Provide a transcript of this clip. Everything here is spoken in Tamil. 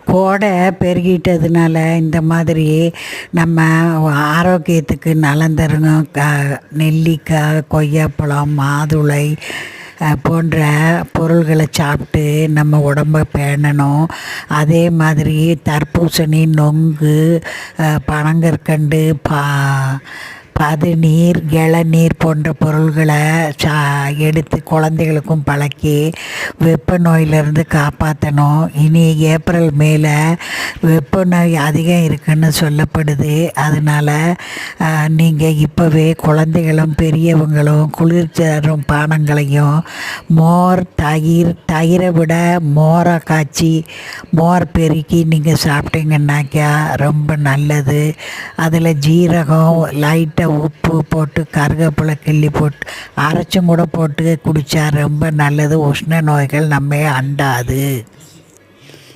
கோடை பெருகிட்டதுனால இந்த மாதிரி நம்ம ஆரோக்கியத்துக்கு நலம் தருங்க நெல்லிக்காய், கொய்யாப்பழம், மாதுளை போன்ற பொருள்களை சாப்பிட்டு நம்ம உடம்பை பேணணும். அதே மாதிரி தர்பூசணி, நொங்கு, பனங்கற்கண்டு, பதநீர், இளநீர் போன்ற பொருள்களை எடுத்து குழந்தைகளுக்கும் பழக்கி வெப்ப நோயிலிருந்து காப்பாற்றணும். இனி ஏப்ரல் மேலே வெப்ப நோய் அதிகம் இருக்குன்னு சொல்லப்படுது. அதனால் நீங்கள் இப்போவே குழந்தைகளும் பெரியவங்களும் குளிர் தரும் பானங்களையும் மோர், தயிரை விட மோரை காய்ச்சி மோர் பெருக்கி நீங்கள் சாப்பிட்டீங்கன்னாக்கா ரொம்ப நல்லது. அதில் ஜீரகம், லைட்டாக உப்பு போட்டு கருவேப்பிலை கிள்ளி போட்டு அரைச்சும் கூட போட்டு குடித்தா ரொம்ப நல்லது. உஷ்ண நோய்கள் நம்ம அண்டாது.